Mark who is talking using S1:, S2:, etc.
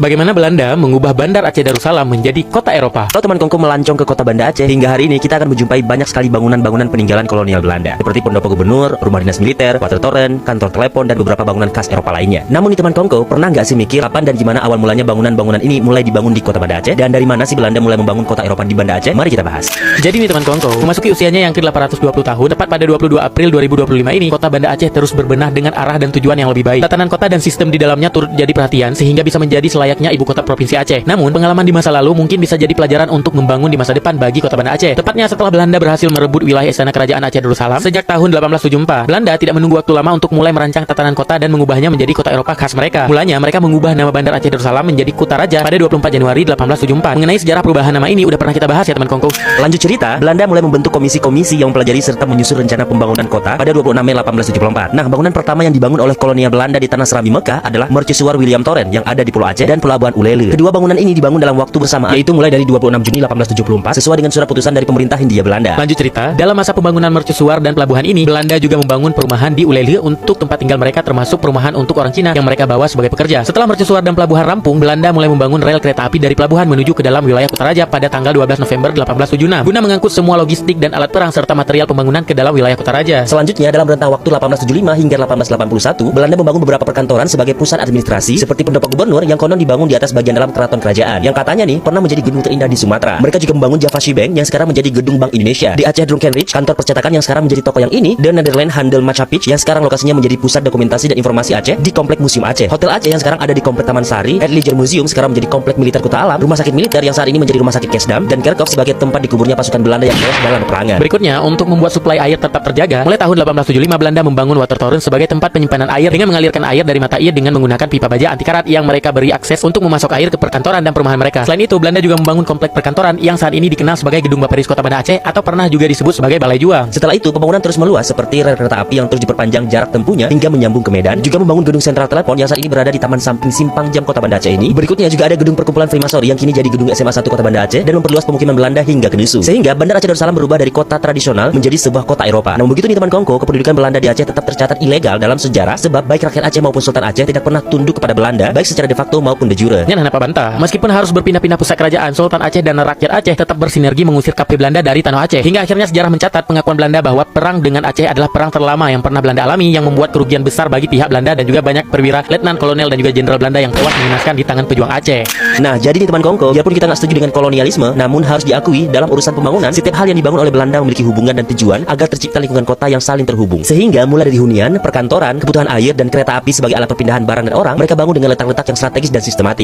S1: Bagaimana Belanda mengubah Bandar Aceh Darussalam menjadi kota Eropa?
S2: Kalau teman Kongko melancong ke kota Banda Aceh, hingga hari ini kita akan menjumpai banyak sekali bangunan-bangunan peninggalan kolonial Belanda, seperti pendopo gubernur, rumah dinas militer, water toren, kantor telepon, dan beberapa bangunan khas Eropa lainnya. Namun nih teman Kongko, pernah nggak sih mikir kapan dan gimana awal mulanya bangunan-bangunan ini mulai dibangun di kota Banda Aceh? Dan dari mana sih Belanda mulai membangun kota Eropa di Banda Aceh? Mari kita bahas.
S1: Jadi nih teman Kongko, memasuki usianya yang ke-820 tahun, tepat pada 22 April 2025 ini, kota Banda Aceh terus berbenah dengan arah dan tujuan yang lebih baik. Tatanan kota dan sistem di dalamnya turut jadi perhatian sehingga bisa menjadi selayaknya ibu kota provinsi Aceh. Namun, pengalaman di masa lalu mungkin bisa jadi pelajaran untuk membangun di masa depan bagi kota Banda Aceh. Tepatnya setelah Belanda berhasil merebut wilayah istana kerajaan Aceh Darussalam sejak tahun 1874, Belanda tidak menunggu waktu lama untuk mulai merancang tatanan kota dan mengubahnya menjadi kota Eropa khas mereka. Mulanya, mereka mengubah nama Bandar Aceh Darussalam menjadi Kutaraja pada 24 Januari 1874. Mengenai sejarah perubahan nama ini udah pernah kita bahas ya teman Kongko.
S2: Lanjut cerita, Belanda mulai membentuk komisi-komisi yang mempelajari serta menyusun rencana pembangunan kota pada 26 Mei 1874. Nah, bangunan pertama yang dibangun oleh kolonial Belanda di tanah Serambi Mekah adalah Mercusuar William Torrens yang ada di Pulau Aceh dan Pelabuhan Ulele. Kedua bangunan ini dibangun dalam waktu bersamaan, yaitu mulai dari 26 Juni 1874 sesuai dengan surat putusan dari pemerintah Hindia Belanda.
S1: Lanjut cerita, dalam masa pembangunan Mercusuar dan pelabuhan ini, Belanda juga membangun perumahan di Ulele untuk tempat tinggal mereka, termasuk perumahan untuk orang Cina yang mereka bawa sebagai pekerja. Setelah Mercusuar dan pelabuhan rampung, Belanda mulai membangun rel kereta api dari pelabuhan menuju ke dalam wilayah Kutaraja pada tanggal 12 November 1876 guna mengangkut semua logistik dan alat perang serta material pembangunan ke dalam wilayah Kutaraja.
S2: Selanjutnya, dalam rentang waktu 1875 hingga 1881, Belanda membangun beberapa perkantoran sebagai pusat administrasi seperti pendopo gubernur yang konon dibangun di atas bagian dalam keraton kerajaan yang katanya nih pernah menjadi gedung terindah di Sumatera. Mereka juga membangun Java Sea Bank yang sekarang menjadi gedung Bank Indonesia. Di Aceh Drunkenrich, kantor percetakan yang sekarang menjadi toko yang ini, The Netherlands Handel Macapich yang sekarang lokasinya menjadi pusat dokumentasi dan informasi Aceh di Komplek Museum Aceh. Hotel Aceh yang sekarang ada di Komplek Taman Sari, Leisure Museum sekarang menjadi Komplek Militer Kuta Alam, Rumah Sakit Militer yang saat ini menjadi Rumah Sakit Kesdam, dan Kerkhof sebagai tempat dikuburnya pasukan Belanda yang tewas dalam peperangan.
S1: Berikutnya, untuk membuat suplai air tetap terjaga, mulai tahun 1875 Belanda membangun water toren sebagai tempat penyimpanan air dengan mengalirkan air dari mata air dengan menggunakan pipa baja anti karat yang mereka beri akses untuk memasok air ke perkantoran dan perumahan mereka. Selain itu, Belanda juga membangun komplek perkantoran yang saat ini dikenal sebagai Gedung Baperis Kota Banda Aceh atau pernah juga disebut sebagai Balai Juang.
S2: Setelah itu, pembangunan terus meluas seperti rel kereta api yang terus diperpanjang jarak tempuhnya hingga menyambung ke Medan, juga membangun gedung sentral telepon yang saat ini berada di taman samping Simpang Jam Kota Banda Aceh ini. Berikutnya juga ada gedung perkumpulan Freemasonry yang kini jadi gedung SMA 1 Kota Banda Aceh dan memperluas pemukiman Belanda hingga ke dusun. Sehingga Bandar Aceh Darussalam berubah dari kota tradisional menjadi sebuah kota Eropa. Namun begitu nih teman Kongko, kependudukan Belanda di Aceh tetap tercatat ilegal dalam sejarah sebab baik rakyat Aceh maupun Sultan Aceh tidak pernah tunduk kepada Belanda baik secara de facto maupun de jure.
S1: Nah, kenapa bantah? Meskipun harus berpindah-pindah pusat kerajaan, Sultan Aceh dan rakyat Aceh tetap bersinergi mengusir kapal Belanda dari tanah Aceh. Hingga akhirnya sejarah mencatat pengakuan Belanda bahwa perang dengan Aceh adalah perang terlama yang pernah Belanda alami yang membuat kerugian besar bagi pihak Belanda dan juga banyak perwira, letnan, kolonel dan juga jenderal Belanda yang tewas mengenaskan di tangan pejuang Aceh.
S2: Nah, jadi nih teman Kongko, biarpun kita nggak setuju dengan kolonialisme, namun harus diakui dalam urusan pembangunan, setiap hal yang dibangun oleh Belanda memiliki hubungan dan tujuan agar tercipta lingkungan kota yang saling terhubung. Sehingga mulai dari hunian, perkantoran, kebutuhan air dan kereta api sebagai alat perpindahan barang dan orang, mereka bangun dengan letak-letak yang strategis dan sistematis.